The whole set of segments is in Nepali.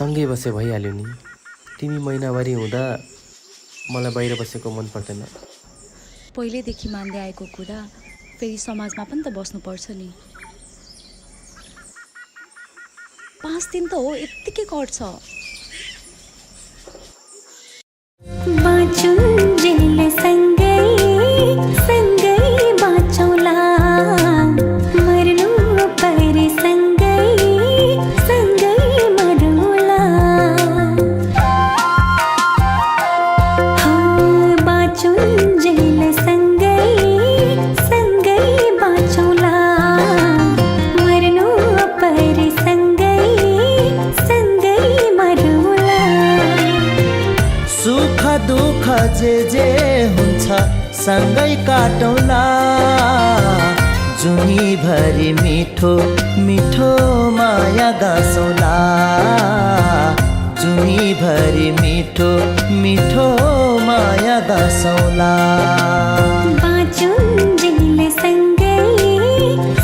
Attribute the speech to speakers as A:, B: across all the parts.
A: सँगै बसे भइहाल्यो नि। तिमी महिनावारी हुँदा मलाई बाहिर बसेको मन पर्दैन।
B: पहिल्यैदेखि मान्दै आएको कुरा फेरि समाजमा पनि त बस्नुपर्छ नि। 5 दिन त हो, यत्तिकै कट्छ।
C: बाँचुन्जेल सँगै सँगै बाँचौँला, मर्नु परे सँगै सँगै मरौँला। हो बाँचुन्जेल सँगै सँगै बाँचौँला, मर्नु परे सँगै सँगै मरौँला।
D: सुख दुःख जे हुन्छ सँगै काटौँला, जुनीभरि मिठो मिठो माया गाँसौँला, जुनीभरि मिठो मिठो माया गाँसौँला।
C: बाँचुन्जेल सँगै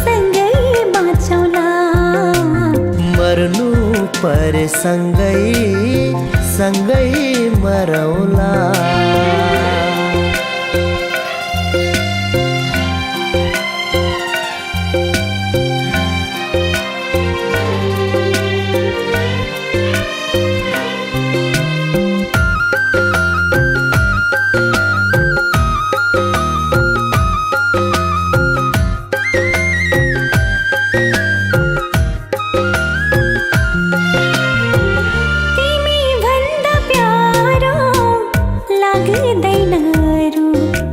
C: सँगै बाँचौँला,
D: मर्नु परे सँगै सँगै मरौँला।
C: तिमी भन्दा प्यारो लाग्दैन अरू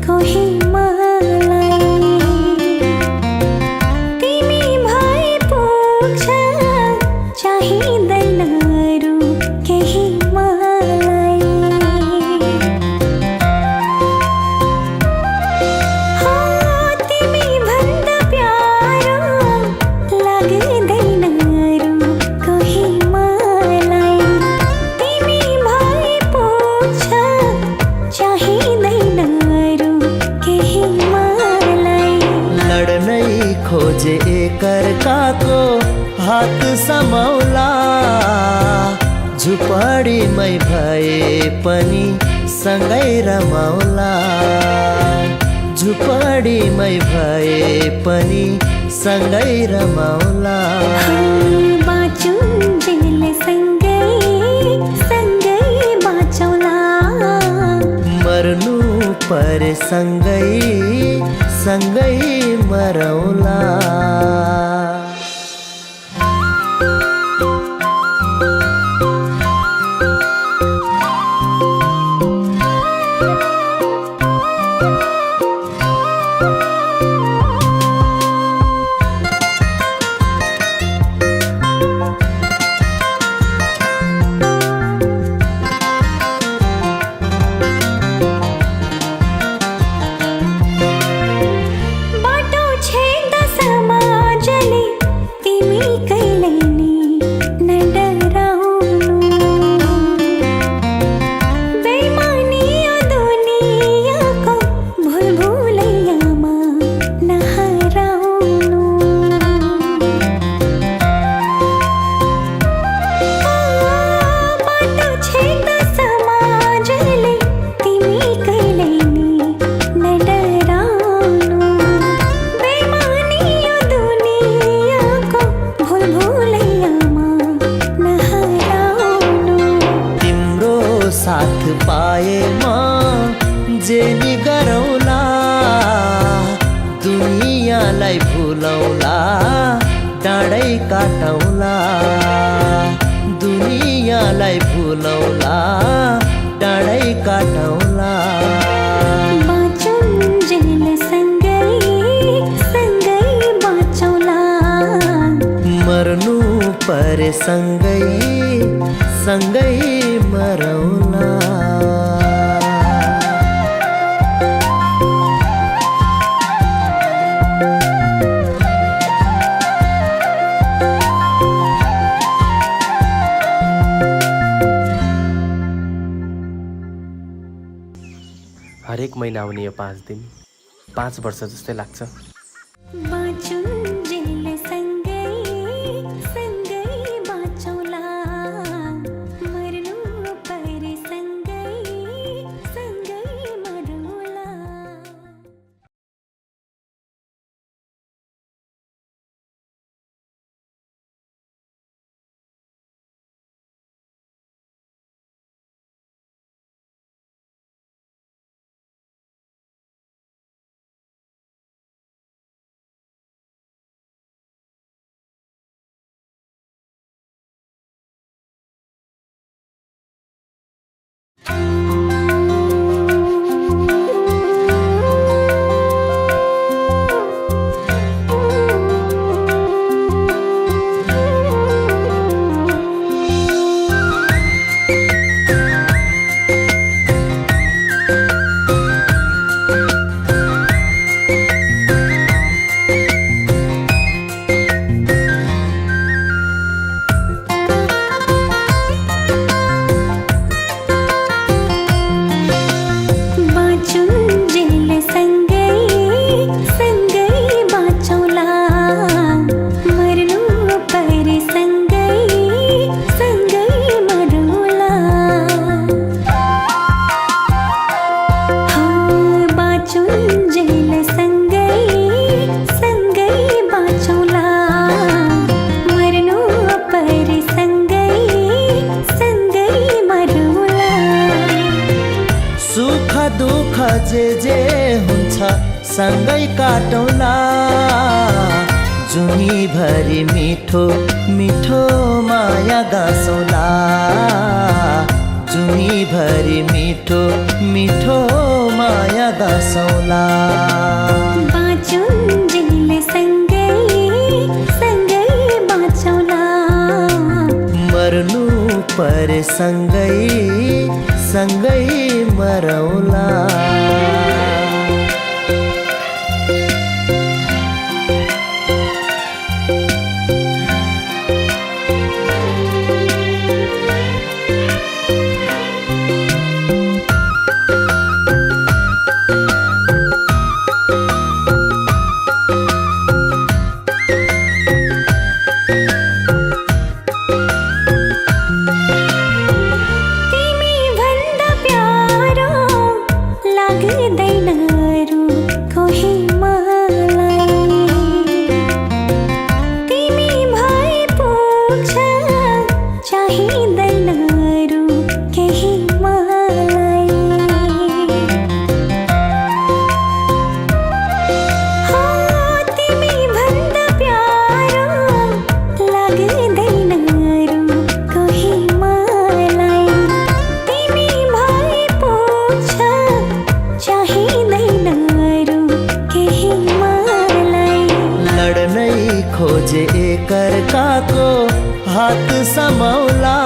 C: कोही मलाई, तिमी भए पुग्छ चाहिँदैन अरू केही मलाई। हो तिमी भन्दा प्यारो लाग्दैन अरू कोही मलाई, तिमी भए पुग्छ चाहिँदैन अरू केही मलाई।
D: लड्नै खोजे एकअर्काको हात समाउला, झुपडीमै भए पनि सँगै रमाउला, झुपडीमै भए पनि सँगै रमाउला।
C: बाँचुन्जेल सँगै सँगै बाँचौँला,
D: मर्नु परे सँगै सँगै मरौँला।
C: बाटो छेड्दा समाजले तिमी कहिल्यै नि नडराउनु, बेइमानी यो दुनियाँको भुलभुलैयामा नहराउनु। बाटो छेड्दा समाजले तिमी कहिल्यै नि नडराउनु, बेइमानी यो दुनियाँको भुलभुलैयामा नहराउनु।
D: तिम्रो साथ पाएमा जे नि गरौँला, दुनियाँलाई भुलौँला, डाँडै काटौँला, दुनियाँलाई भुलौँला, डाँडै काटौँला।
C: बाँचुन्जेल सँगै सँगै बाँचौँला,
D: मर्नु परे सँगै सँगै मरौँला।
A: हरेक महिना आउने यो 5 दिन 5 वर्ष जस्तै लाग्छ।
C: बाँचुन्जेल सँगै सँगै बाँचौँला,
D: जे हुन्छ सँगै काटौँला जुनीभरि मिठो मिठो माया गाँसौँला जुनीभरि मिठो मिठो माया गाँसौँला
C: बाँचुन्जेल सँगै सँगै बाँचौँला
D: मर्नु परे सँगै सँगै मरौँला खोजे एकअर्काको हात समाउला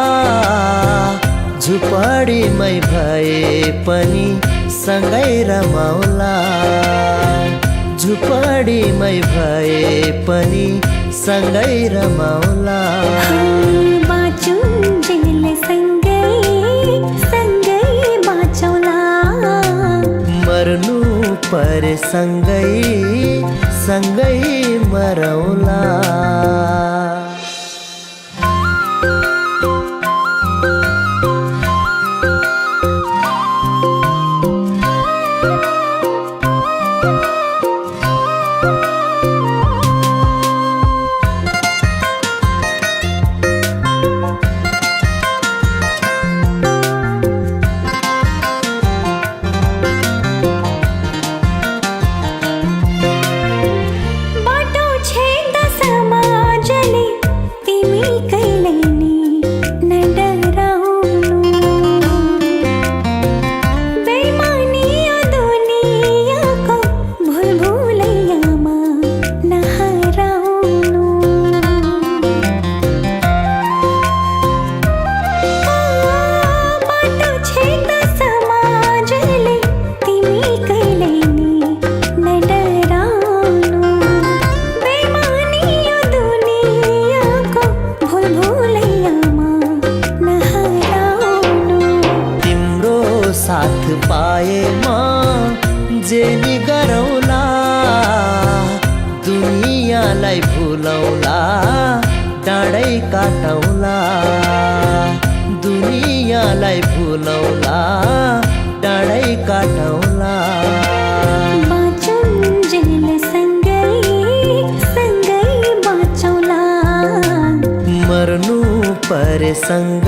D: झुपडीमै भए पनि सँगै रमाउला झुपडीमै भए पनि सँगै रमाउला
C: बाँचुन्जेल सँगै सँगै बाँचौँला
D: मर्नु परे सँगै सँगै मरौँला साथ पाएमा जे नि गरौँला दुनियाँलाई भुलौँला डाँडै काटौँला दुनियाँलाई भुलौँला डाँडै काटौँला
C: बाँचुन्जेल सँगै सँगै बाँचौँला
D: मर्नु परे सँगै